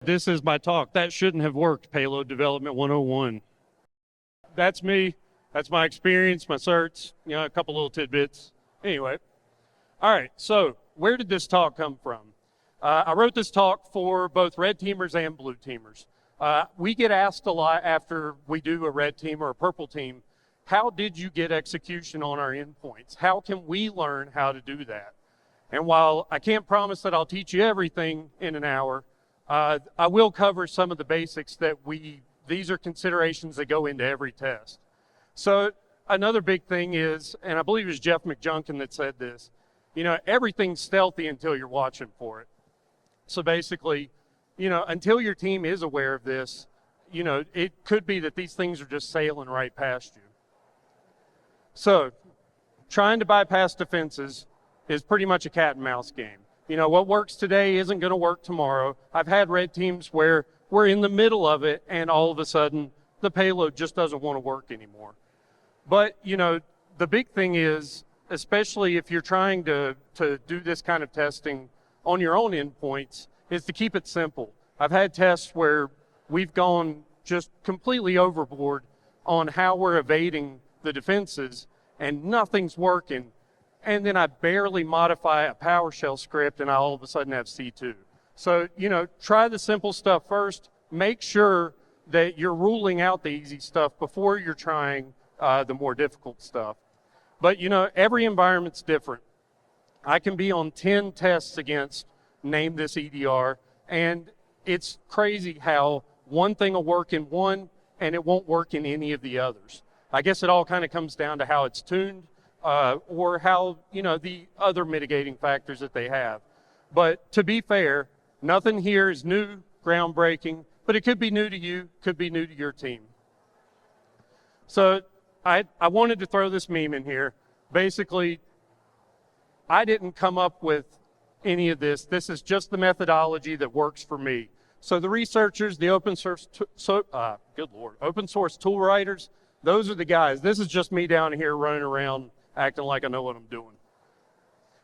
this is my talk. That shouldn't have worked, Payload Development 101. That's me. That's my experience, my certs, a couple little tidbits. Anyway, all right, so where did this talk come from? I wrote this talk for both red teamers and blue teamers. We get asked a lot after we do a red team or a purple team, how did you get execution on our endpoints? How can we learn how to do that? And while I can't promise that I'll teach you everything in an hour, I will cover some of the basics that these are considerations that go into every test. So another big thing is, and I believe it was Jeff McJunkin that said this, everything's stealthy until you're watching for it. So basically, until your team is aware of this, it could be that these things are just sailing right past you. So trying to bypass defenses is pretty much a cat and mouse game. What works today isn't going to work tomorrow. I've had red teams where we're in the middle of it and all of a sudden the payload just doesn't want to work anymore. But, the big thing is, especially if you're trying to do this kind of testing on your own endpoints, is to keep it simple. I've had tests where we've gone just completely overboard on how we're evading the defenses and nothing's working. And then I barely modify a PowerShell script and I all of a sudden have C2. So, try the simple stuff first. Make sure that you're ruling out the easy stuff before you're trying the more difficult stuff. But, every environment's different. I can be on 10 tests against name this EDR, and it's crazy how one thing will work in one and it won't work in any of the others. I guess it all kind of comes down to how it's tuned or how, the other mitigating factors that they have. But to be fair, nothing here is new, groundbreaking, but it could be new to you, could be new to your team. So I wanted to throw this meme in here. Basically, I didn't come up with any of this. This is just the methodology that works for me. So the researchers, the open source tool writers, those are the guys. This is just me down here running around acting like I know what I'm doing.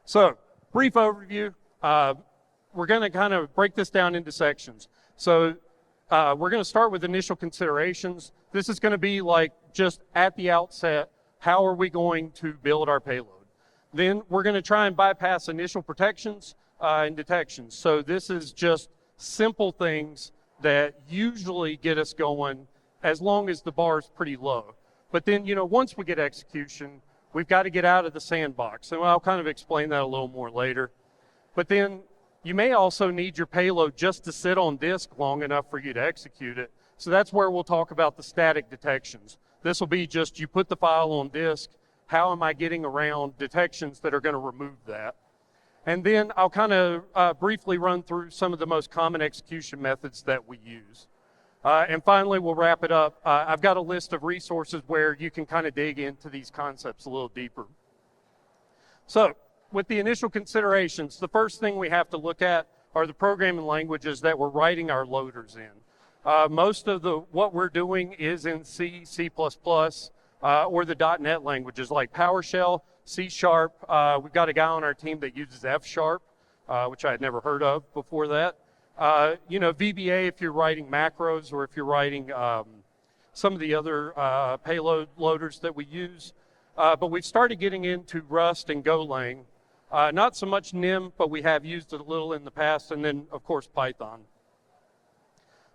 So brief overview. We're going to kind of break this down into sections. So we're going to start with initial considerations. This is going to be like just at the outset, how are we going to build our payload? Then we're going to try and bypass initial protections and detections. So this is just simple things that usually get us going as long as the bar is pretty low. But then, once we get execution, we've got to get out of the sandbox. And I'll kind of explain that a little more later. But then you may also need your payload just to sit on disk long enough for you to execute it. So that's where we'll talk about the static detections. This will be just you put the file on disk. How am I getting around detections that are going to remove that? And then I'll kind of briefly run through some of the most common execution methods that we use. And finally, we'll wrap it up. I've got a list of resources where you can kind of dig into these concepts a little deeper. So with the initial considerations, the first thing we have to look at are the programming languages that we're writing our loaders in. Most of what we're doing is in C, C++, or the .NET languages like PowerShell, C#. We've got a guy on our team that uses F#, which I had never heard of before that. VBA if you're writing macros or if you're writing some of the other payload loaders that we use. But we've started getting into Rust and Golang. Not so much NIM, but we have used it a little in the past, and then, of course, Python.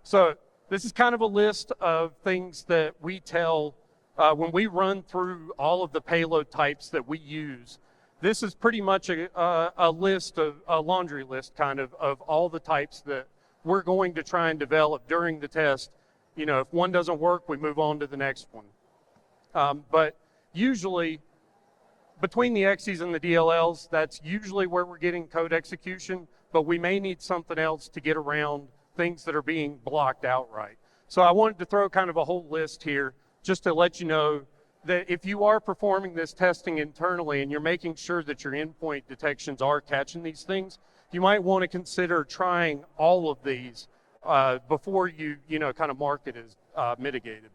So this is kind of a list of things that we tell when we run through all of the payload types that we use. This is pretty much a list of a laundry list kind of all the types that we're going to try and develop during the test. If one doesn't work, we move on to the next one. But usually between the XEs and the DLLs, that's usually where we're getting code execution, but we may need something else to get around things that are being blocked outright. So I wanted to throw kind of a whole list here just to let you know that if you are performing this testing internally and you're making sure that your endpoint detections are catching these things, you might want to consider trying all of these before you kind of mark it as mitigated.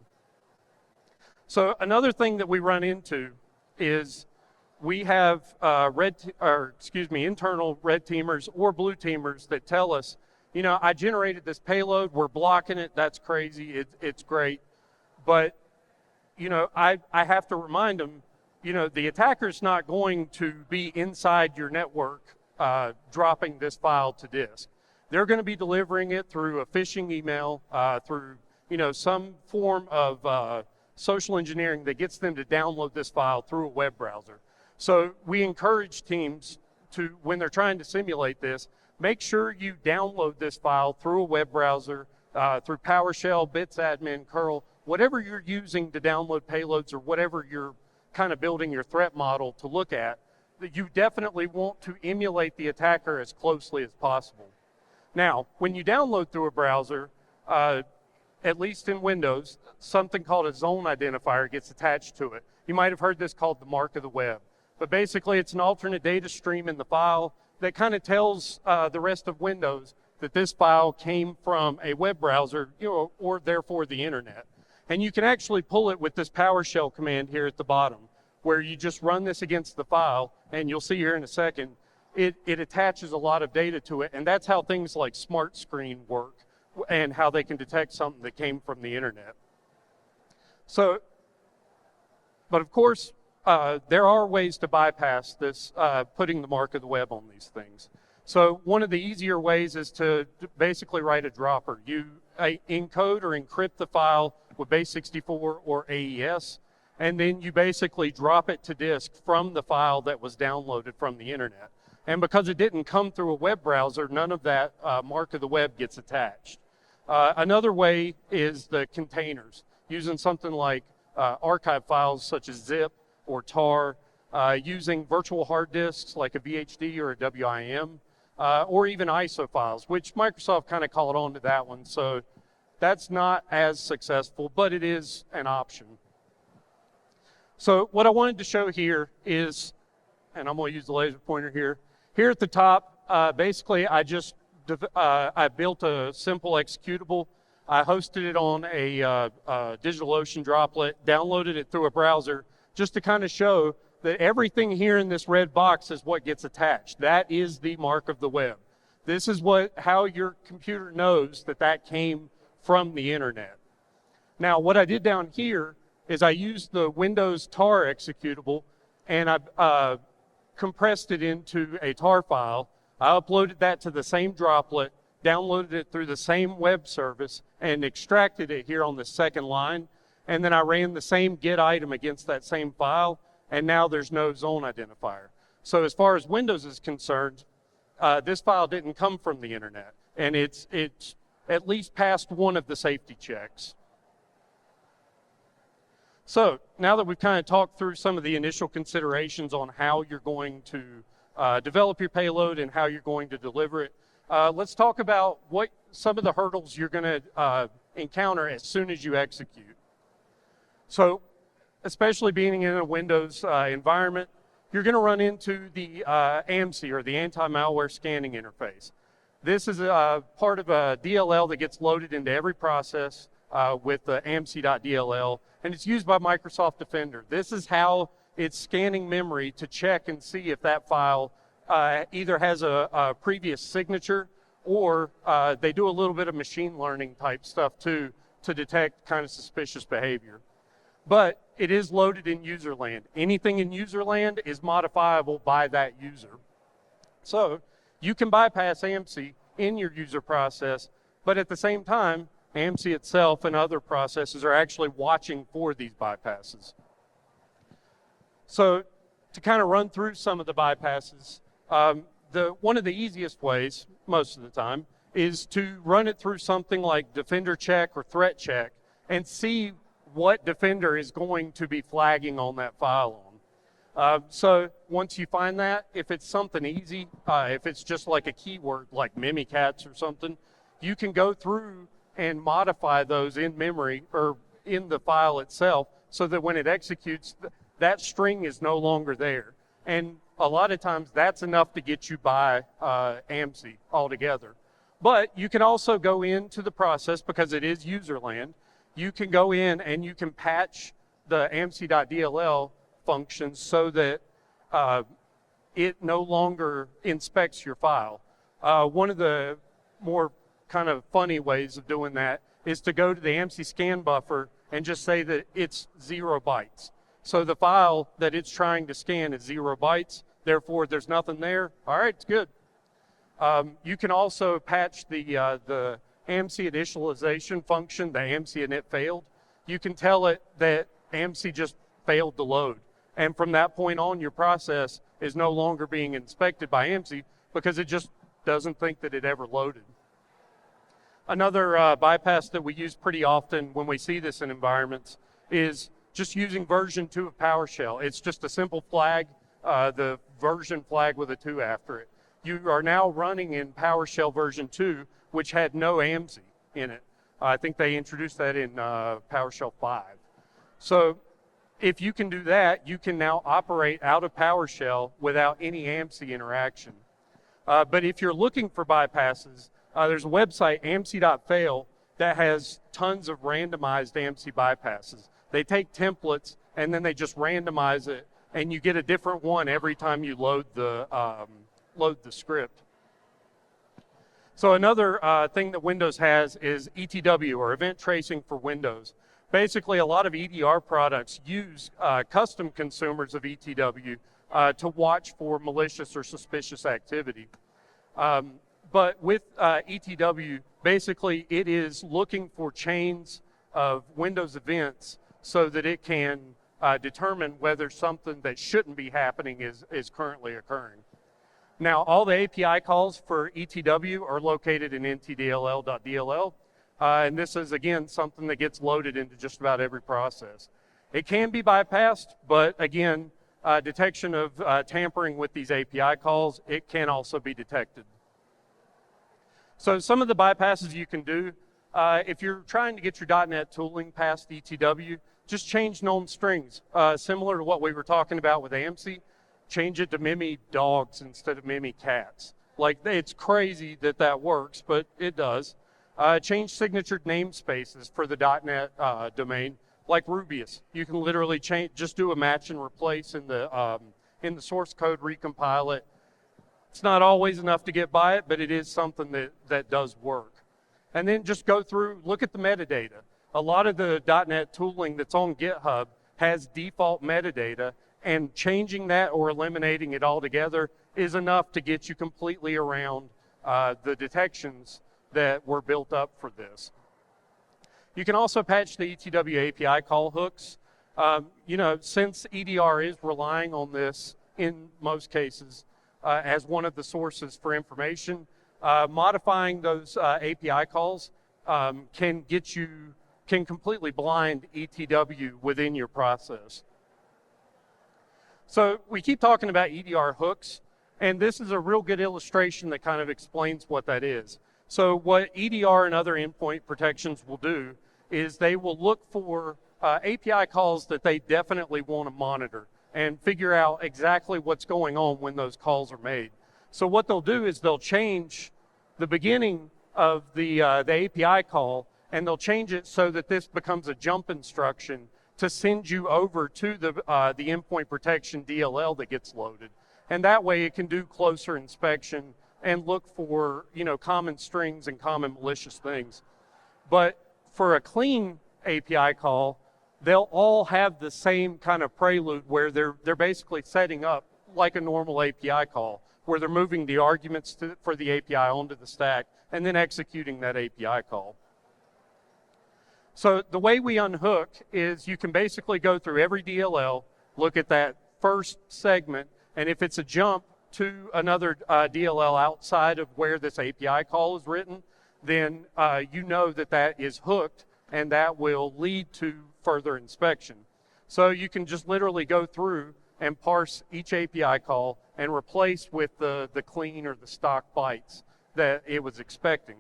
So another thing that we run into is we have internal red teamers or blue teamers that tell us, you know, I generated this payload, we're blocking it, that's crazy, it's great. But, you know, I have to remind them, you know, the attacker's not going to be inside your network dropping this file to disk. They're going to be delivering it through a phishing email, through, you know, some form of social engineering that gets them to download this file through a web browser. So we encourage teams to, when they're trying to simulate this, make sure you download this file through a web browser, through PowerShell, BitsAdmin, curl, whatever you're using to download payloads or whatever you're kind of building your threat model to look at, that you definitely want to emulate the attacker as closely as possible. Now, when you download through a browser, at least in Windows, something called a zone identifier gets attached to it. You might have heard this called the mark of the web. But basically, it's an alternate data stream in the file that kind of tells the rest of Windows that this file came from a web browser, you know, or therefore the internet. And you can actually pull it with this PowerShell command here at the bottom, where you just run this against the file, and you'll see here in a second, it attaches a lot of data to it, and that's how things like Smart Screen work, and how they can detect something that came from the internet. So, but of course, there are ways to bypass this, putting the mark of the web on these things. So one of the easier ways is to basically write a dropper. You encode or encrypt the file with base64 or AES, and then you basically drop it to disk from the file that was downloaded from the internet. And because it didn't come through a web browser, none of that mark of the web gets attached. Another way is the containers, using something like archive files such as zip or tar, using virtual hard disks like a VHD or a WIM, or even ISO files, which Microsoft kind of caught on to that one. So that's not as successful, but it is an option. So what I wanted to show here is, and I'm going to use the laser pointer here. Here at the top, basically I built a simple executable. I hosted it on a DigitalOcean droplet, downloaded it through a browser, just to kind of show that everything here in this red box is what gets attached. That is the mark of the web. This is how your computer knows that that came from the internet. Now, what I did down here is I used the Windows tar executable, and I compressed it into a tar file. I uploaded that to the same droplet, downloaded it through the same web service, and extracted it here on the second line. And then I ran the same get item against that same file, and now there's no zone identifier. So as far as Windows is concerned, this file didn't come from the internet, and it's at least passed one of the safety checks. So now that we've kind of talked through some of the initial considerations on how you're going to develop your payload and how you're going to deliver it, let's talk about what some of the hurdles you're going to encounter as soon as you execute. So, especially being in a Windows environment, you're going to run into the AMSI, or the anti-malware scanning interface. This is a part of a DLL that gets loaded into every process with the AMSI.dll, and it's used by Microsoft Defender. This is how it's scanning memory to check and see if that file either has a previous signature, or they do a little bit of machine learning type stuff too to detect kind of suspicious behavior. But it is loaded in user land. Anything in user land is modifiable by that user. So you can bypass AMSI in your user process, but at the same time, AMSI itself and other processes are actually watching for these bypasses. So to kind of run through some of the bypasses, one of the easiest ways, most of the time, is to run it through something like Defender Check or Threat Check and see what Defender is going to be flagging on that file on. So once you find that, if it's something easy, if it's just like a keyword like Mimikatz or something, you can go through and modify those in memory or in the file itself so that when it executes, that string is no longer there. And a lot of times that's enough to get you by AMSI altogether. But you can also go into the process, because it is user land, you can go in and you can patch the AMSI.dll functions so that it no longer inspects your file. One of the more kind of funny ways of doing that is to go to the AMSI scan buffer and just say that it's 0 bytes. So the file that it's trying to scan is 0 bytes, therefore there's nothing there. All right, it's good. You can also patch the AMSI initialization function, the AMSI init failed. You can tell it that AMSI just failed to load. And from that point on, your process is no longer being inspected by AMSI because it just doesn't think that it ever loaded. Another bypass that we use pretty often when we see this in environments is just using version 2 of PowerShell. It's just a simple flag, the version flag with a 2 after it. You are now running in PowerShell version 2, which had no AMSI in it. I think they introduced that in PowerShell 5. So if you can do that, you can now operate out of PowerShell without any AMSI interaction. But if you're looking for bypasses, there's a website, amsi.fail, that has tons of randomized AMSI bypasses. They take templates and then they just randomize it, and you get a different one every time you load the script. So another thing that Windows has is ETW, or event tracing for Windows. Basically, a lot of EDR products use custom consumers of ETW to watch for malicious or suspicious activity. But with ETW, basically it is looking for chains of Windows events so that it can determine whether something that shouldn't be happening is currently occurring. Now, all the API calls for ETW are located in ntdll.dll, and this is, again, something that gets loaded into just about every process. It can be bypassed, but again, detection of tampering with these API calls, it can also be detected. So some of the bypasses you can do, if you're trying to get your .NET tooling past ETW, just change known strings. Similar to what we were talking about with AMSI, change it to Mimi dogs instead of Mimi cats. Like, it's crazy that that works, but it does. Change signatured namespaces for the .NET domain, like Rubius. You can literally change, just do a match and replace in the source code, recompile it. It's not always enough to get by it, but it is something that does work. And then just go through, look at the metadata. A lot of the .NET tooling that's on GitHub has default metadata, and changing that or eliminating it altogether is enough to get you completely around the detections that were built up for this. You can also patch the ETW API call hooks. You know, since EDR is relying on this in most cases as one of the sources for information, modifying those API calls can completely blind ETW within your process. So we keep talking about EDR hooks, and this is a real good illustration that kind of explains what that is. So what EDR and other endpoint protections will do is they will look for API calls that they definitely want to monitor and figure out exactly what's going on when those calls are made. So what they'll do is they'll change the beginning of the API call, and they'll change it so that this becomes a jump instruction to send you over to the endpoint protection DLL that gets loaded. And that way it can do closer inspection and look for, you know, common strings and common malicious things. But for a clean API call, they'll all have the same kind of prelude where they're basically setting up like a normal API call, where they're moving the arguments for the API onto the stack and then executing that API call. So the way we unhook is you can basically go through every DLL, look at that first segment, and if it's a jump to another DLL outside of where this API call is written, then you know that that is hooked, and that will lead to further inspection. So you can just literally go through and parse each API call and replace with the clean or the stock bytes that it was expecting.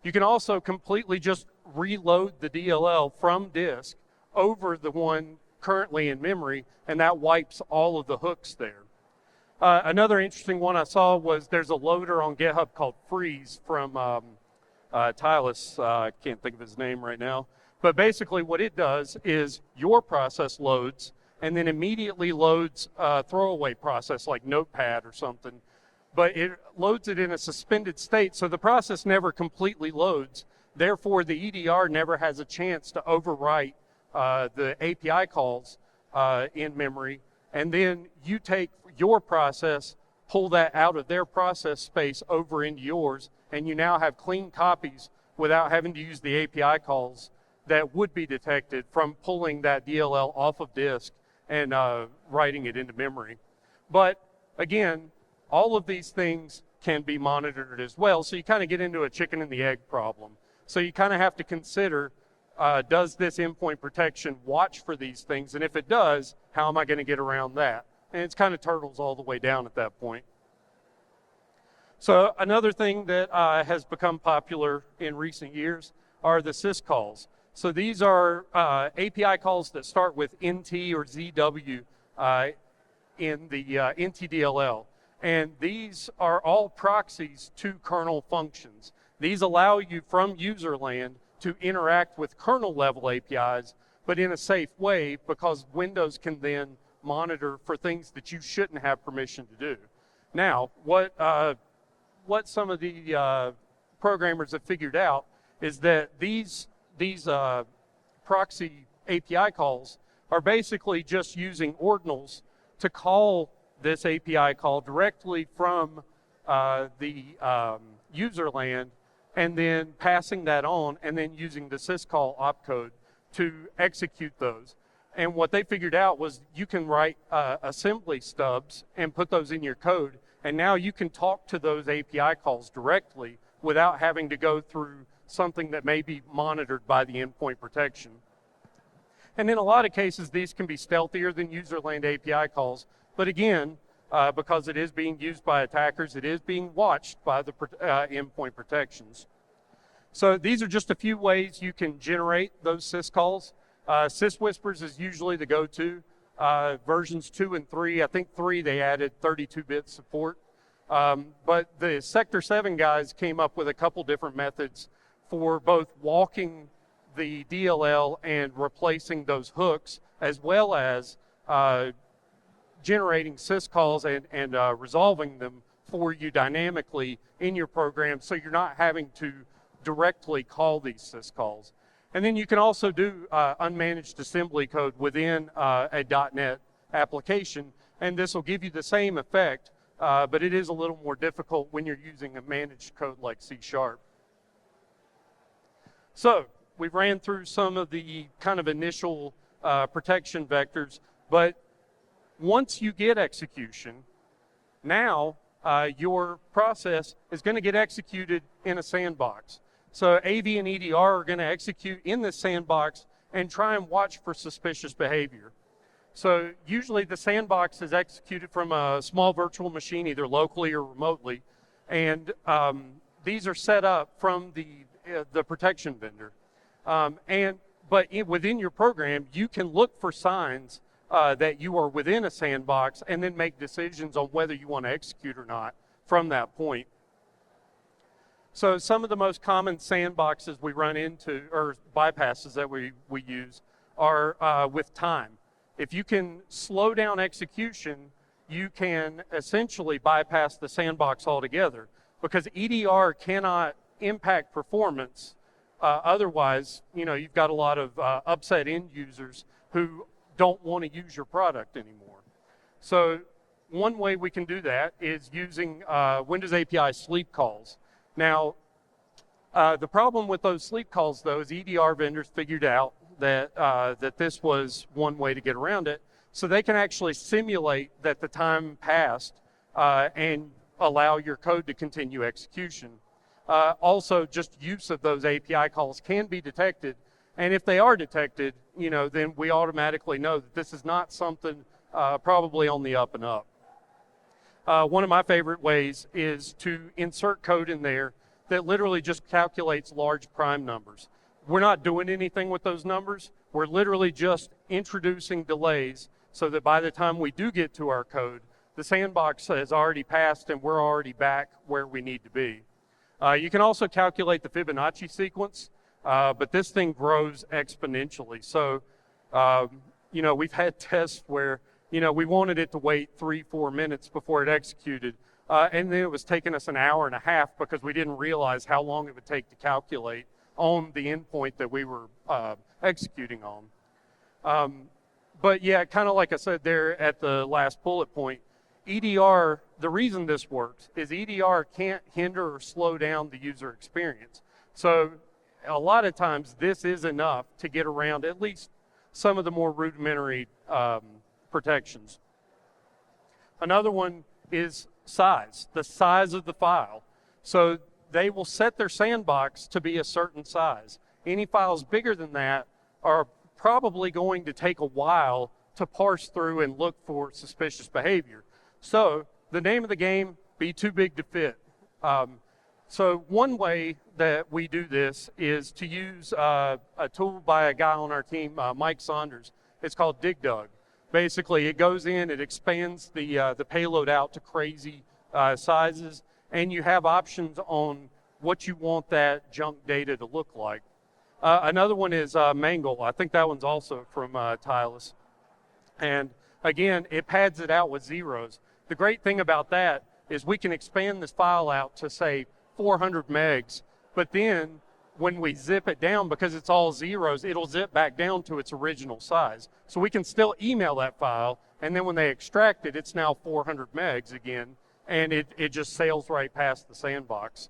You can also completely just reload the DLL from disk over the one currently in memory, and that wipes all of the hooks there. Another interesting one I saw was there's a loader on GitHub called Freeze from Tylus. I can't think of his name right now. But basically what it does is your process loads and then immediately loads a throwaway process like Notepad or something but it loads it in a suspended state, so the process never completely loads. Therefore, the EDR never has a chance to overwrite the API calls in memory, and then you take your process, pull that out of their process space over into yours, and you now have clean copies without having to use the API calls that would be detected from pulling that DLL off of disk and writing it into memory. But again, all of these things can be monitored as well, so you kind of get into a chicken and the egg problem. So you kind of have to consider, does this endpoint protection watch for these things? And if it does, how am I going to get around that? And it's kind of turtles all the way down at that point. So another thing that has become popular in recent years are the syscalls. So these are API calls that start with NT or ZW in the NTDLL. And these are all proxies to kernel functions. These allow you from user land to interact with kernel level APIs, but in a safe way, because Windows can then monitor for things that you shouldn't have permission to do. Now, what some of the programmers have figured out is that these proxy API calls are basically just using ordinals to call this API call directly from the user land, and then passing that on, and then using the syscall opcode to execute those. And what they figured out was you can write assembly stubs and put those in your code, and now you can talk to those API calls directly without having to go through something that may be monitored by the endpoint protection. And in a lot of cases, these can be stealthier than user land API calls, but again, because it is being used by attackers, it is being watched by the endpoint protections. So these are just a few ways you can generate those syscalls. Syswhispers is usually the go-to. Versions 2 and 3, I think 3 they added 32-bit support. But the Sector 7 guys came up with a couple different methods for both walking the DLL and replacing those hooks, as well as generating syscalls and resolving them for you dynamically in your program, so you're not having to directly call these syscalls. And then you can also do unmanaged assembly code within a .NET application, and this will give you the same effect, but it is a little more difficult when you're using a managed code like C#. So we ran through some of the kind of initial protection vectors, but once you get execution, now your process is going to get executed in a sandbox. So AV and EDR are going to execute in this sandbox and try and watch for suspicious behavior. So usually the sandbox is executed from a small virtual machine, either locally or remotely, and these are set up from the protection vendor. But within your program, you can look for signs that you are within a sandbox and then make decisions on whether you want to execute or not from that point. So some of the most common sandboxes we run into, or bypasses that we use, are with time. If you can slow down execution, you can essentially bypass the sandbox altogether, because EDR cannot impact performance. Otherwise, you've got a lot of upset end users who don't want to use your product anymore. So one way we can do that is using Windows API sleep calls. Now, the problem with those sleep calls, though, is EDR vendors figured out that, that this was one way to get around it. So they can actually simulate that the time passed and allow your code to continue execution. Also, just use of those API calls can be detected. And if they are detected, then we automatically know that this is not something probably on the up and up. One of my favorite ways is to insert code in there that literally just calculates large prime numbers. We're not doing anything with those numbers. We're literally just introducing delays so that by the time we do get to our code, the sandbox has already passed and we're already back where we need to be. You can also calculate the Fibonacci sequence, but this thing grows exponentially. So, we've had tests where we wanted it to wait 3-4 minutes before it executed. And then it was taking us an hour and a half because we didn't realize how long it would take to calculate on the endpoint that we were executing on. But yeah, kind of like I said there at the last bullet point, EDR, the reason this works is EDR can't hinder or slow down the user experience. So a lot of times this is enough to get around at least some of the more rudimentary protections. Another one is size, the size of the file. So they will set their sandbox to be a certain size. Any files bigger than that are probably going to take a while to parse through and look for suspicious behavior. So the name of the game, be too big to fit. So one way that we do this is to use a tool by a guy on our team, Mike Saunders. It's called DigDug. Basically, it goes in, it expands the payload out to crazy sizes, and you have options on what you want that junk data to look like. Another one is Mangle. I think that one's also from Tylus. And again, it pads it out with zeros. The great thing about that is we can expand this file out to, say, 400 megs, but then when we zip it down, because it's all zeros, it'll zip back down to its original size. So we can still email that file, and then when they extract it, it's now 400 megs again, and it just sails right past the sandbox.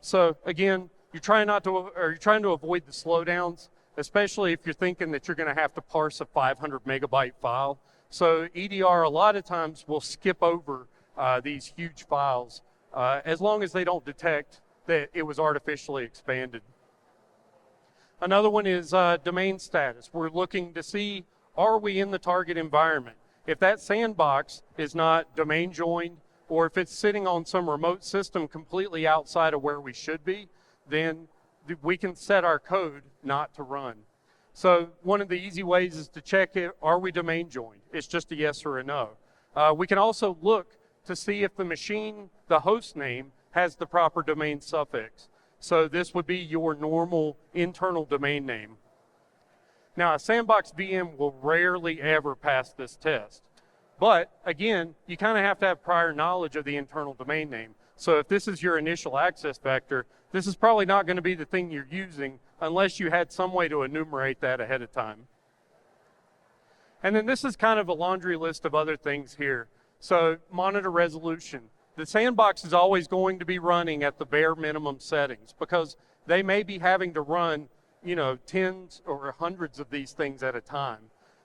So again, you're trying to avoid the slowdowns, especially if you're thinking that you're going to have to parse a 500 megabyte file. So EDR a lot of times will skip over these huge files as long as they don't detect that it was artificially expanded. Another one is domain status. We're looking to see, are we in the target environment? If that sandbox is not domain joined, or if it's sitting on some remote system completely outside of where we should be, then we can set our code not to run. So one of the easy ways is to check it, are we domain joined? It's just a yes or a no. We can also look to see if the machine, the host name, has the proper domain suffix. So this would be your normal internal domain name. Now a Sandbox VM will rarely ever pass this test. But again, you kind of have to have prior knowledge of the internal domain name. So if this is your initial access vector, this is probably not going to be the thing you're using unless you had some way to enumerate that ahead of time. And then this is kind of a laundry list of other things here. So monitor resolution. The sandbox is always going to be running at the bare minimum settings because they may be having to run, tens or hundreds of these things at a time.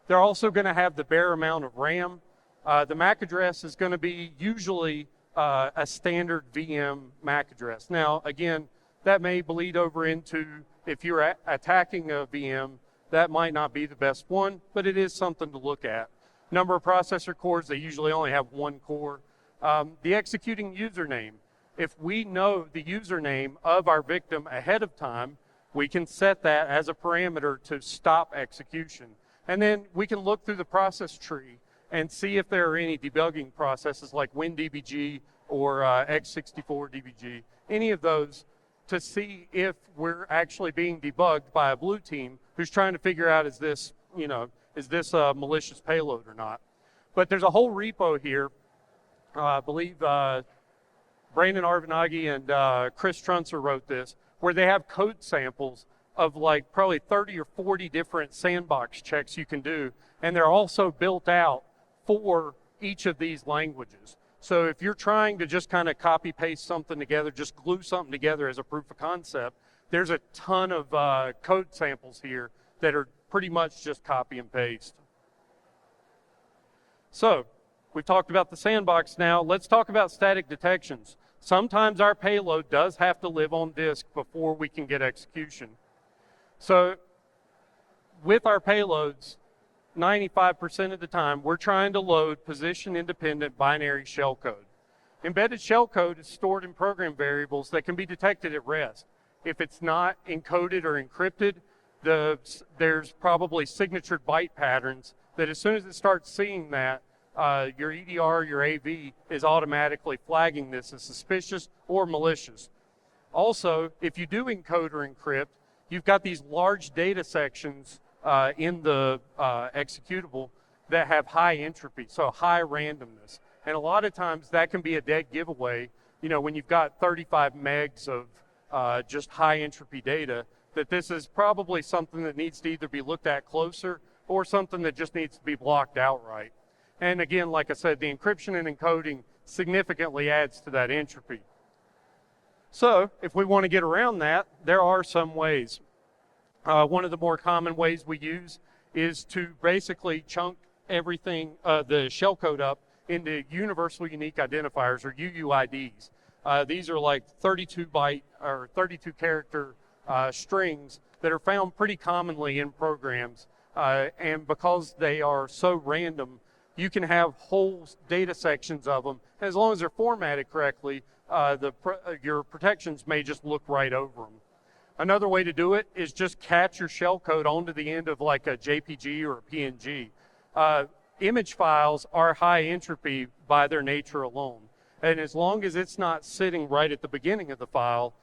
They're also going to have the bare amount of RAM. The MAC address is going to be usually a standard VM MAC address. Now, again, that may bleed over into, if you're attacking a VM, that might not be the best one, but it is something to look at. Number of processor cores, they usually only have one core. The executing username. If we know the username of our victim ahead of time, we can set that as a parameter to stop execution. And then we can look through the process tree and see if there are any debugging processes like WinDBG or x64DBG, any of those, to see if we're actually being debugged by a blue team who's trying to figure out, is this a malicious payload or not? But there's a whole repo here. I believe Brandon Arvanaghi and Chris Trunzer wrote this, where they have code samples of like probably 30 or 40 different sandbox checks you can do, and they're also built out for each of these languages. So if you're trying to just kind of copy paste something together, just glue something together as a proof of concept, there's a ton of code samples here that are pretty much just copy and paste. So we've talked about the sandbox now. Let's talk about static detections. Sometimes our payload does have to live on disk before we can get execution. So with our payloads, 95% of the time, we're trying to load position-independent binary shellcode. Embedded shellcode is stored in program variables that can be detected at rest. If it's not encoded or encrypted, there's probably signatured byte patterns that as soon as it starts seeing that, your EDR, your AV is automatically flagging this as suspicious or malicious. Also, if you do encode or encrypt, you've got these large data sections in the executable that have high entropy, so high randomness. And a lot of times that can be a dead giveaway, when you've got 35 megs of just high entropy data, that this is probably something that needs to either be looked at closer or something that just needs to be blocked outright. And again, like I said, the encryption and encoding significantly adds to that entropy. So if we want to get around that, there are some ways. One of the more common ways we use is to basically chunk everything, the shellcode up into universal unique identifiers, or UUIDs. These are like 32 byte or 32 character strings that are found pretty commonly in programs. And because they are so random, you can have whole data sections of them. As long as they're formatted correctly, your protections may just look right over them. Another way to do it is just catch your shellcode onto the end of like a JPG or a PNG. Image files are high entropy by their nature alone. And as long as it's not sitting right at the beginning of the file,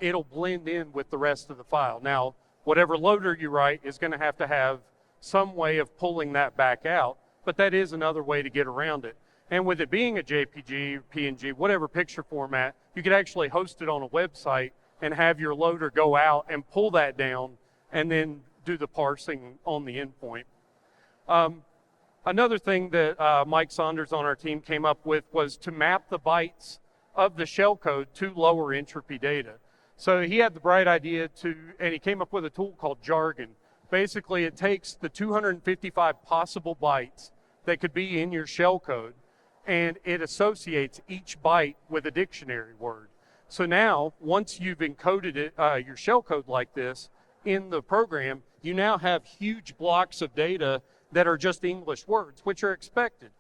it'll blend in with the rest of the file. Now, whatever loader you write is going to have some way of pulling that back out, but that is another way to get around it. And with it being a JPG, PNG, whatever picture format, you could actually host it on a website and have your loader go out and pull that down and then do the parsing on the endpoint. Another thing that Mike Saunders on our team came up with was to map the bytes of the shellcode to lower entropy data. So he had the bright idea and he came up with a tool called Jargon. Basically, it takes the 255 possible bytes that could be in your shellcode, and it associates each byte with a dictionary word. So now, once you've encoded it, your shellcode like this in the program, you now have huge blocks of data that are just English words, which are expected.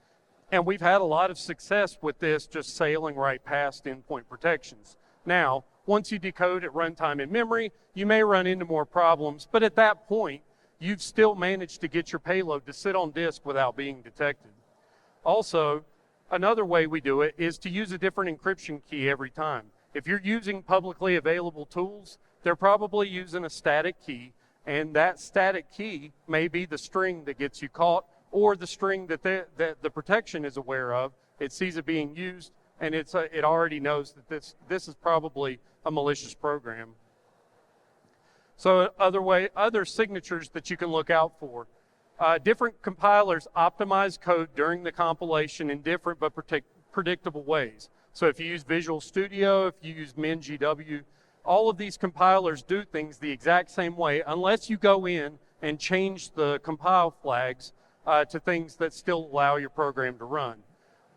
And we've had a lot of success with this just sailing right past endpoint protections. Now, once you decode at runtime in memory, you may run into more problems, but at that point, you've still managed to get your payload to sit on disk without being detected. Also, another way we do it is to use a different encryption key every time. If you're using publicly available tools, they're probably using a static key, and that static key may be the string that gets you caught, or the string that the protection is aware of. It sees it being used, and it already knows that this is probably a malicious program. So other signatures that you can look out for. Different compilers optimize code during the compilation in different but predictable ways. So if you use Visual Studio, if you use MinGW, all of these compilers do things the exact same way unless you go in and change the compile flags to things that still allow your program to run.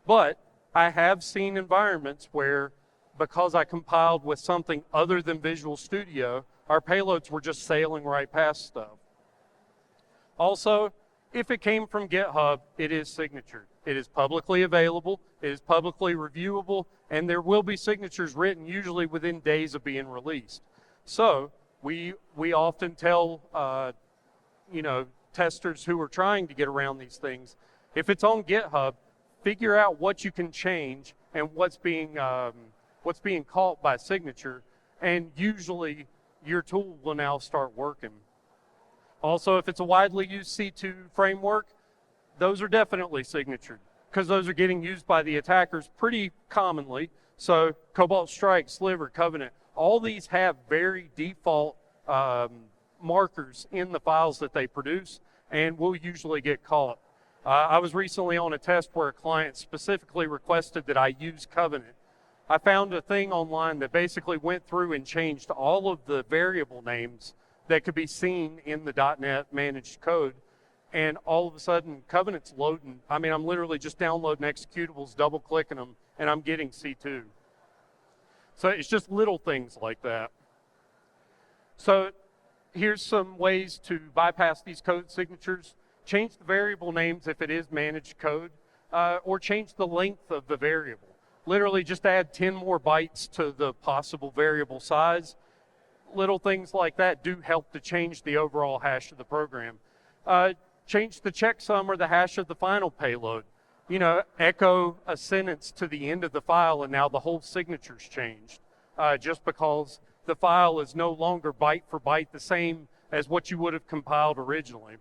But I have seen environments where, because I compiled with something other than Visual Studio, our payloads were just sailing right past stuff. Also, if it came from GitHub, it is signatured. It is publicly available, it is publicly reviewable, and there will be signatures written usually within days of being released. So we often tell testers who are trying to get around these things, if it's on GitHub, figure out what you can change and what's being caught by signature, and usually your tool will now start working. Also, if it's a widely used C2 framework, those are definitely signatured because those are getting used by the attackers pretty commonly. So Cobalt Strike, Sliver, Covenant, all these have very default markers in the files that they produce and will usually get caught. I was recently on a test where a client specifically requested that I use Covenant. I found a thing online that basically went through and changed all of the variable names that could be seen in the .NET managed code, and all of a sudden Covenant's loading. I mean, I'm literally just downloading executables, double clicking them, and I'm getting C2. So it's just little things like that. So here's some ways to bypass these code signatures. Change the variable names if it is managed code, or change the length of the variable. Literally just add 10 more bytes to the possible variable size. Little things like that do help to change the overall hash of the program. Change the checksum or the hash of the final payload. Echo a sentence to the end of the file and now the whole signature's changed, just because the file is no longer byte for byte the same as what you would have compiled originally.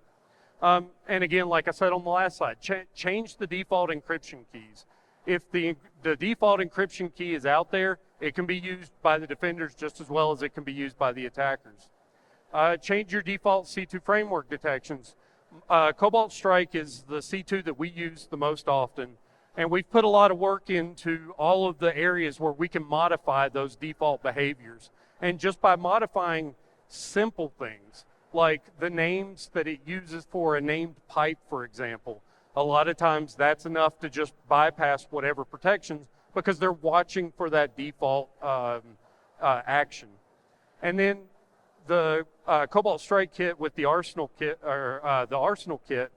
And again, like I said on the last slide, change the default encryption keys. If the default encryption key is out there, it can be used by the defenders just as well as it can be used by the attackers. Change your default C2 framework detections. Cobalt Strike is the C2 that we use the most often, and we've put a lot of work into all of the areas where we can modify those default behaviors. And just by modifying simple things, like the names that it uses for a named pipe, for example, a lot of times that's enough to just bypass whatever protections because they're watching for that default action. And then the Cobalt Strike kit with the Arsenal kit, or the Arsenal kit,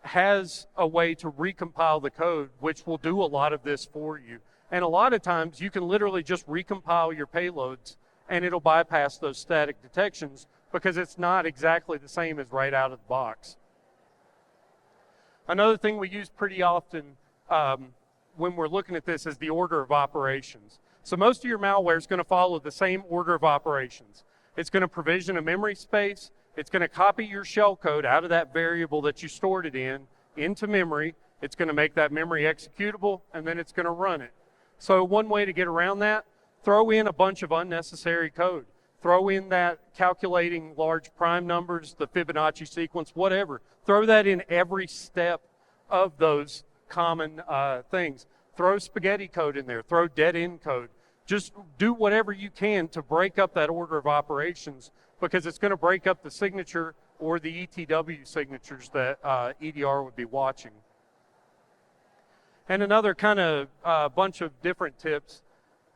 has a way to recompile the code, which will do a lot of this for you. And a lot of times you can literally just recompile your payloads and it'll bypass those static detections because it's not exactly the same as right out of the box. Another thing we use pretty often when we're looking at this is the order of operations. So most of your malware is going to follow the same order of operations. It's going to provision a memory space. It's going to copy your shellcode out of that variable that you stored it in into memory. It's going to make that memory executable, and then it's going to run it. So one way to get around that, throw in a bunch of unnecessary code. Throw in that calculating large prime numbers, the Fibonacci sequence, whatever. Throw that in every step of those common things. Throw spaghetti code in there. Throw dead end code. Just do whatever you can to break up that order of operations because it's going to break up the signature or the ETW signatures that EDR would be watching. And another kind of bunch of different tips,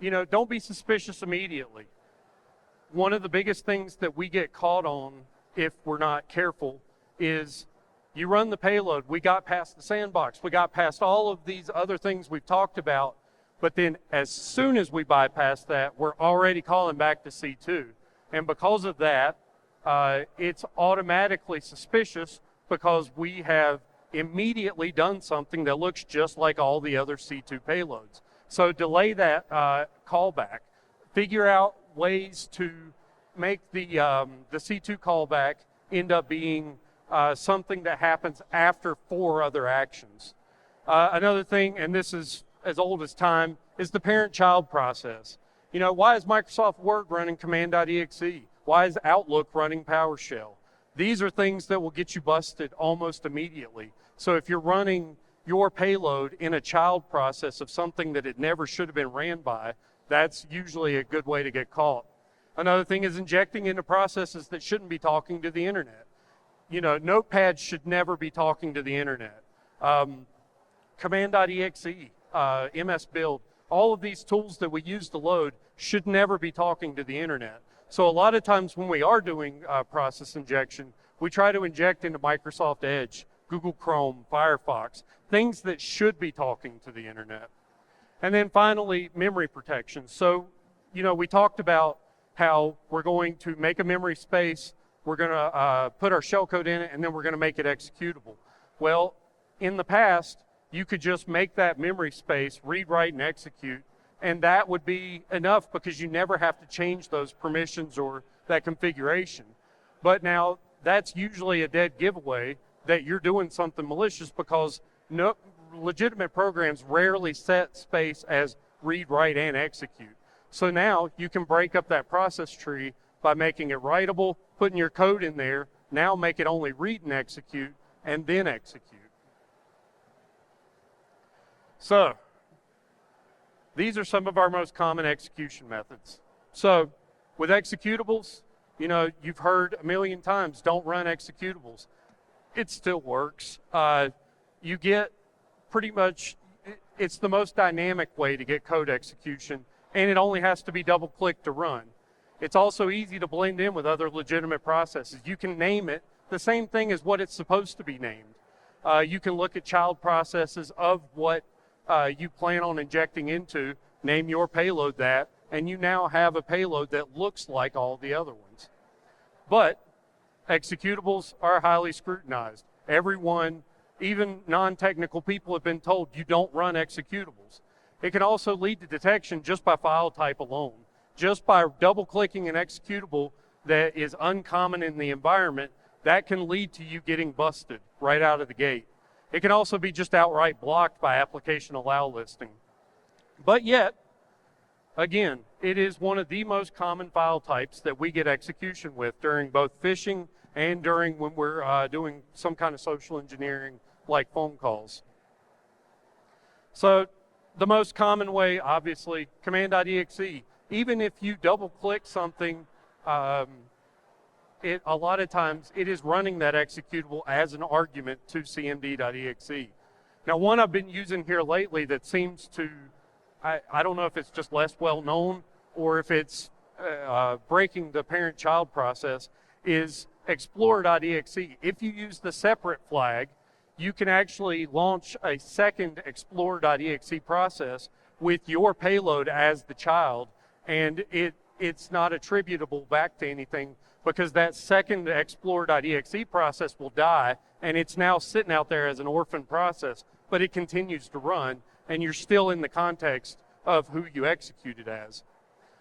don't be suspicious immediately. One of the biggest things that we get caught on if we're not careful is you run the payload. We got past the sandbox. We got past all of these other things we've talked about. But then as soon as we bypass that, we're already calling back to C2. And because of that, it's automatically suspicious because we have immediately done something that looks just like all the other C2 payloads. So delay that callback. Figure out ways to make the C2 callback end up being something that happens after 4 other actions. Another thing, and this is as old as time, is the parent-child process. Why is Microsoft Word running command.exe? Why is Outlook running PowerShell? These are things that will get you busted almost immediately. So if you're running your payload in a child process of something that it never should have been ran by, that's usually a good way to get caught. Another thing is injecting into processes that shouldn't be talking to the internet. Notepad should never be talking to the internet. Command.exe, MS Build, all of these tools that we use to load should never be talking to the internet. So a lot of times when we are doing process injection, we try to inject into Microsoft Edge, Google Chrome, Firefox, things that should be talking to the internet. And then finally, memory protection. So, we talked about how we're going to make a memory space, we're going to put our shellcode in it, and then we're going to make it executable. Well, in the past, you could just make that memory space, read, write, and execute, and that would be enough because you never have to change those permissions or that configuration. But now, that's usually a dead giveaway that you're doing something malicious because legitimate programs rarely set space as read, write, and execute. So now you can break up that process tree by making it writable, putting your code in there, now make it only read and execute, and then execute. So these are some of our most common execution methods. So with executables, you've heard a million times, don't run executables. It still works. You get pretty much, it's the most dynamic way to get code execution, and it only has to be double-clicked to run. It's also easy to blend in with other legitimate processes. You can name it the same thing as what it's supposed to be named. You can look at child processes of what you plan on injecting into, name your payload that, and you now have a payload that looks like all the other ones. But executables are highly scrutinized. Everyone, even non-technical people, have been told you don't run executables. It can also lead to detection just by file type alone. Just by double-clicking an executable that is uncommon in the environment, that can lead to you getting busted right out of the gate. It can also be just outright blocked by application allow listing. But yet, again, it is one of the most common file types that we get execution with during both phishing and during when we're doing some kind of social engineering like phone calls. So the most common way, obviously, command.exe. Even if you double click something, a lot of times it is running that executable as an argument to cmd.exe. Now, one I've been using here lately that seems to, I don't know if it's just less well known or if it's breaking the parent-child process, is explorer.exe. If you use the separate flag, you can actually launch a second explorer.exe process with your payload as the child, and it's not attributable back to anything because that second explorer.exe process will die, and it's now sitting out there as an orphan process, but it continues to run, and you're still in the context of who you executed as.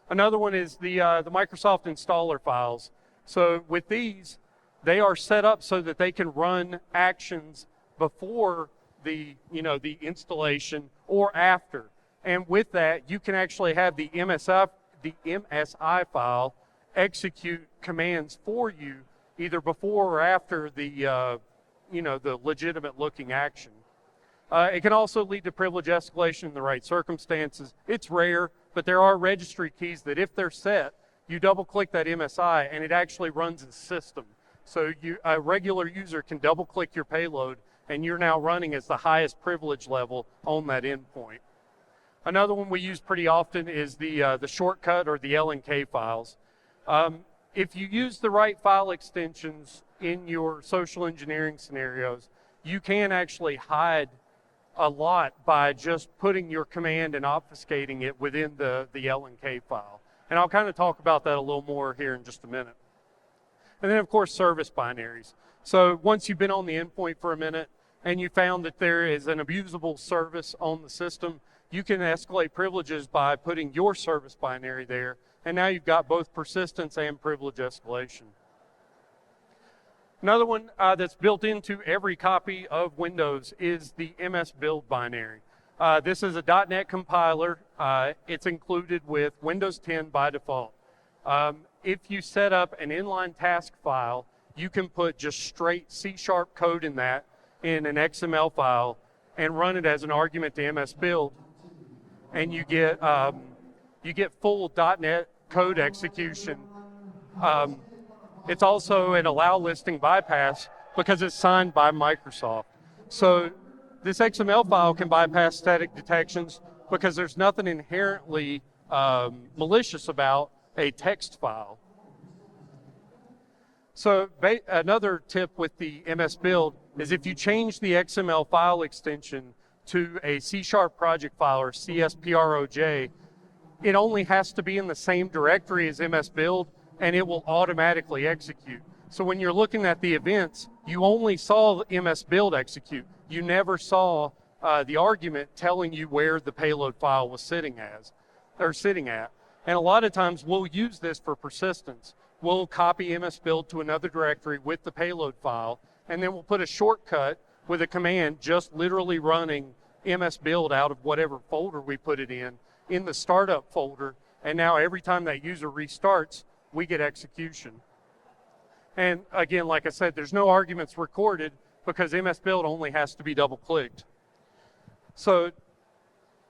Another one is the Microsoft installer files. So with these, they are set up so that they can run actions before the installation or after. And with that, you can actually have the MSI file execute commands for you either before or after the legitimate looking action. It can also lead to privilege escalation in the right circumstances. It's rare, but there are registry keys that if they're set, you double click that MSI and it actually runs a system. So a regular user can double click your payload and you're now running as the highest privilege level on that endpoint. Another one we use pretty often is the shortcut or the LNK files. If you use the right file extensions in your social engineering scenarios, you can actually hide a lot by just putting your command and obfuscating it within the LNK file. And I'll kind of talk about that a little more here in just a minute. And then, of course, service binaries. So once you've been on the endpoint for a minute and you found that there is an abusable service on the system, you can escalate privileges by putting your service binary there. And now you've got both persistence and privilege escalation. Another one that's built into every copy of Windows is the MS build binary. This is a .NET compiler. It's included with Windows 10 by default. If you set up an inline task file, you can put just straight C# code in that in an XML file and run it as an argument to MS build, and you get full .NET code execution. It's also an allow listing bypass because it's signed by Microsoft. So this XML file can bypass static detections because there's nothing inherently malicious about a text file. So another tip with the MS build is if you change the XML file extension to a C# project file or CSPROJ, it only has to be in the same directory as MS build and it will automatically execute. So when you're looking at the events, you only saw the MS build execute. You never saw the argument telling you where the payload file was sitting at. And a lot of times we'll use this for persistence. We'll copy MS build to another directory with the payload file, and then we'll put a shortcut with a command just literally running MS build out of whatever folder we put it in the startup folder. And now every time that user restarts, we get execution. And again, like I said, there's no arguments recorded because MS build only has to be double clicked. So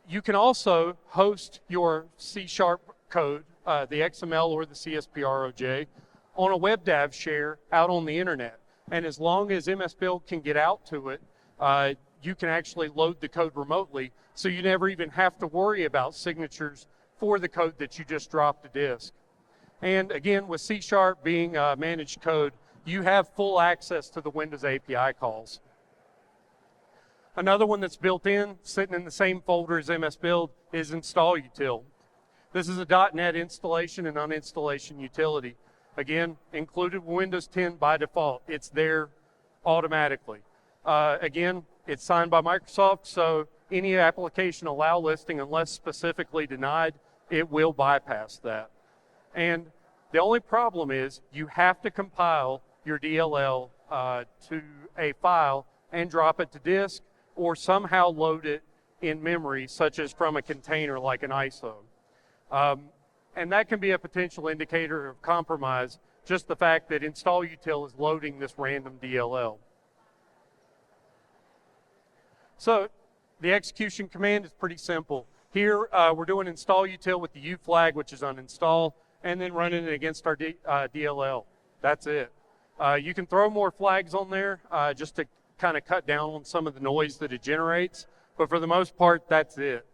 you can also host your C# code, the XML or the CSPROJ, on a WebDAV share out on the internet. And as long as MS build can get out to it, you can actually load the code remotely, so you never even have to worry about signatures for the code that you just dropped to disk. And again, with C# being managed code, you have full access to the Windows API calls. Another one that's built in, sitting in the same folder as MS build, is install util. This is a .NET installation and uninstallation utility. Again, included with Windows 10 by default. It's there automatically. Again, it's signed by Microsoft, so any application allow listing, unless specifically denied, it will bypass that. And the only problem is you have to compile your DLL to a file and drop it to disk, or somehow load it in memory, such as from a container like an ISO. And that can be a potential indicator of compromise, just the fact that install util is loading this random DLL. So the execution command is pretty simple. Here we're doing install util with the U flag, which is uninstall, and then running it against our DLL. That's it. You can throw more flags on there just to kind of cut down on some of the noise that it generates, but for the most part, that's it.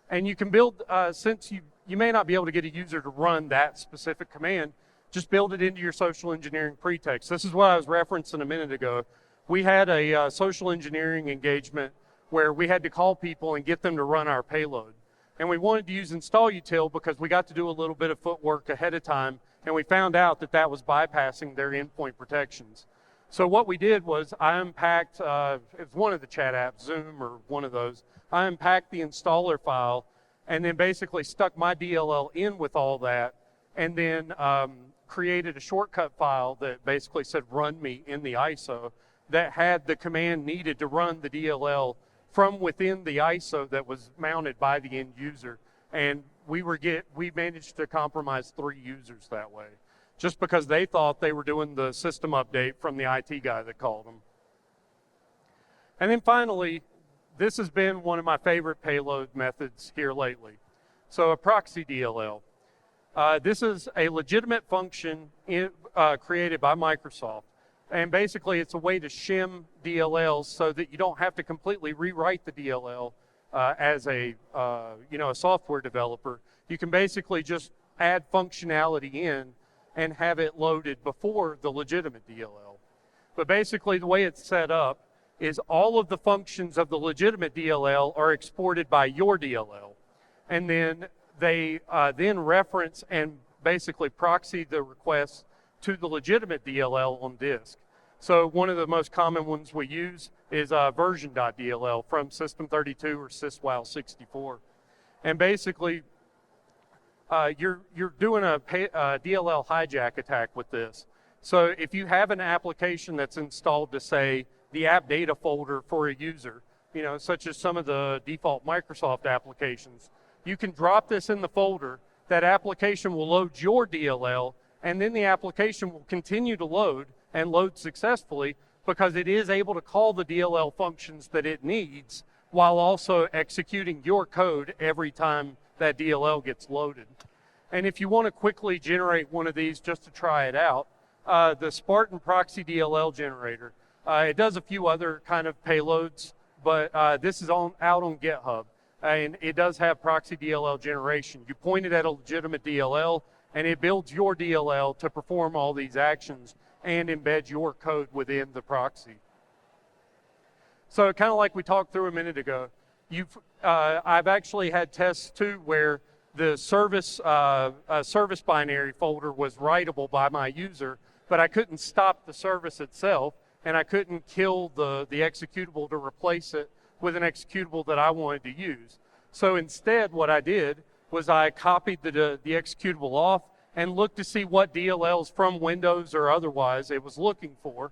And you can build, since you may not be able to get a user to run that specific command, just build it into your social engineering pretext. This is what I was referencing a minute ago. We had a social engineering engagement where we had to call people and get them to run our payload. And we wanted to use install util because we got to do a little bit of footwork ahead of time, and we found out that that was bypassing their endpoint protections. So what we did was I unpacked, it was one of the chat apps, Zoom or one of those. I unpacked the installer file and then basically stuck my DLL in with all that, and then created a shortcut file that basically said run me in the ISO that had the command needed to run the DLL from within the ISO that was mounted by the end user. And we managed to compromise 3 users that way, just because they thought they were doing the system update from the IT guy that called them. And then finally, this has been one of my favorite payload methods here lately. So a proxy DLL. This is a legitimate function created by Microsoft. And basically it's a way to shim DLLs so that you don't have to completely rewrite the DLL as a software developer. You can basically just add functionality in and have it loaded before the legitimate DLL. But basically the way it's set up is all of the functions of the legitimate DLL are exported by your DLL. And then they then reference and basically proxy the requests to the legitimate DLL on disk. So one of the most common ones we use is version.dll from System32 or syswow64. And basically, you're doing a DLL hijack attack with this. So if you have an application that's installed to, say, the app data folder for a user, such as some of the default Microsoft applications, you can drop this in the folder. That application will load your DLL, and then the application will continue to load and load successfully because it is able to call the DLL functions that it needs while also executing your code every time that DLL gets loaded. And if you want to quickly generate one of these just to try it out, the Spartan Proxy DLL generator, it does a few other kind of payloads, but this is out on GitHub, and it does have proxy DLL generation. You point it at a legitimate DLL, and it builds your DLL to perform all these actions and embed your code within the proxy. So kind of like we talked through a minute ago, I've actually had tests too where the service binary folder was writable by my user, but I couldn't stop the service itself, and I couldn't kill the executable to replace it with an executable that I wanted to use. So instead, what I did was I copied the executable off and looked to see what DLLs from Windows or otherwise it was looking for.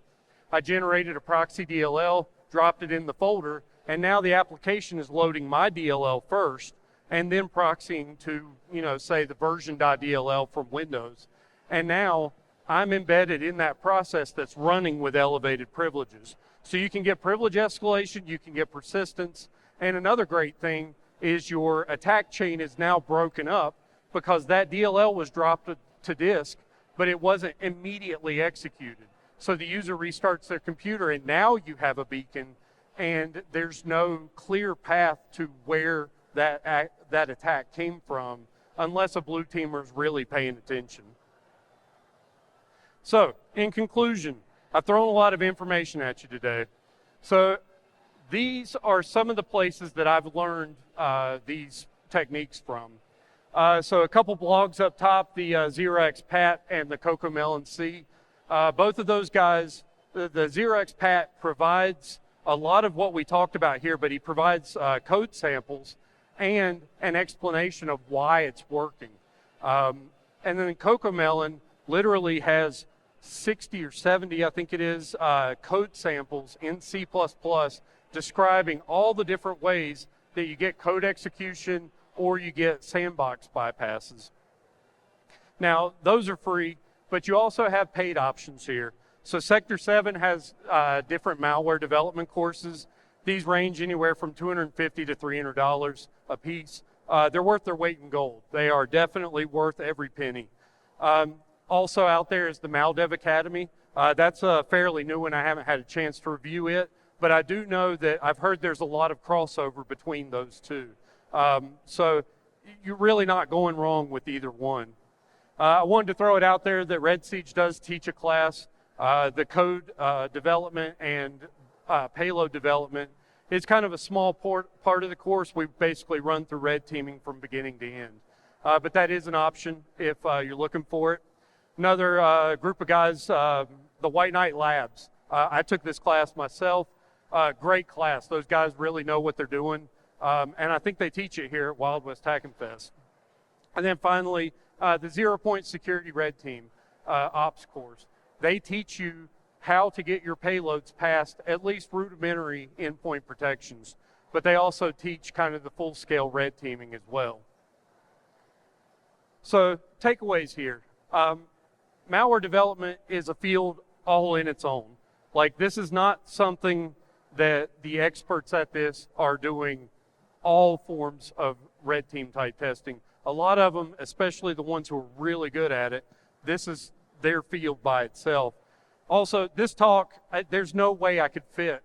I generated a proxy DLL, dropped it in the folder, and now the application is loading my DLL first and then proxying to, say the version.dll from Windows. And now I'm embedded in that process that's running with elevated privileges. So you can get privilege escalation, you can get persistence, and another great thing is your attack chain is now broken up because that DLL was dropped to disk, but it wasn't immediately executed. So the user restarts their computer, and now you have a beacon, and there's no clear path to where that attack came from unless a blue teamer is really paying attention. So, in conclusion, I've thrown a lot of information at you today. So these are some of the places that I've learned these techniques from. So a couple blogs up top, the 0xPat and the Cocomelon C. Both of those guys, the 0xPat provides a lot of what we talked about here, but he provides code samples and an explanation of why it's working. And then Cocomelon literally has 60 or 70, I think it is, code samples in C++ describing all the different ways that you get code execution or you get sandbox bypasses. Now, those are free, but you also have paid options here. So Sector 7 has different malware development courses. These range anywhere from $250 to $300 a piece. They're worth their weight in gold. They are definitely worth every penny. Also out there is the MalDev Academy. That's a fairly new one. I haven't had a chance to review it, but I do know that I've heard there's a lot of crossover between those two. So you're really not going wrong with either one. I wanted to throw it out there that Red Siege does teach a class. The code development and payload development is kind of a small part of the course. We basically run through red teaming from beginning to end. But that is an option if you're looking for it. Another group of guys, the White Knight Labs. I took this class myself. Great class. Those guys really know what they're doing. And I think they teach it here at Wild West Hackin Fest. And then finally, the 0 Point Security Red Team ops course. They teach you how to get your payloads past at least rudimentary endpoint protections, but they also teach kind of the full-scale red teaming as well. So takeaways here. Malware development is a field all in its own. Like, this is not something that the experts at this are doing all forms of red team type testing. A lot of them, especially the ones who are really good at it, this is their field by itself. Also, this talk, there's no way I could fit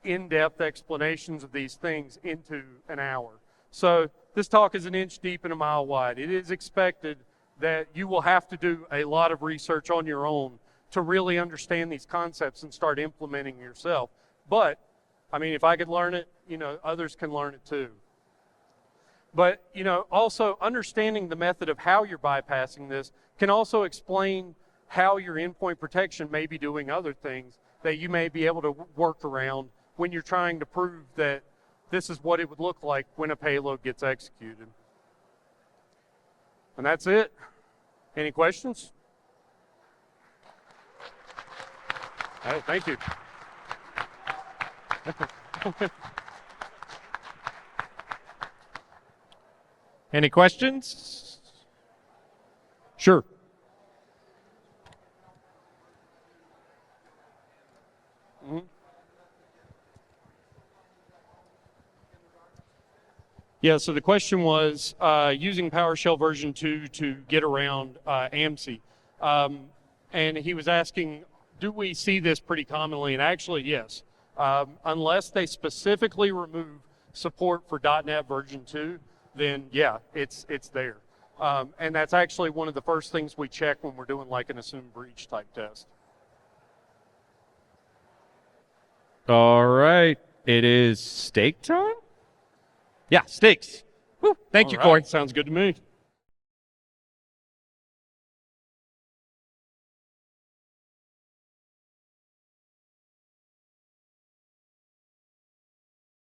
in-depth explanations of these things into an hour. So this talk is an inch deep and a mile wide. It is expected that you will have to do a lot of research on your own to really understand these concepts and start implementing yourself. But, I mean, if I could learn it, you know, others can learn it too. But, you know, also understanding the method of how you're bypassing this can also explain how your endpoint protection may be doing other things that you may be able to work around when you're trying to prove that this is what it would look like when a payload gets executed. And that's it. Any questions? All right, thank you. Any questions? Sure. Mm-hmm. Yeah, so the question was using PowerShell version 2 to get around AMSI. And he was asking, do we see this pretty commonly? And actually, yes. Unless they specifically remove support for .NET version 2, then yeah, it's there. And that's actually one of the first things we check when we're doing like an assumed breach type test. All right. It is steak time? Yeah, steaks. Woo. Thank you, Corey. Sounds good to me.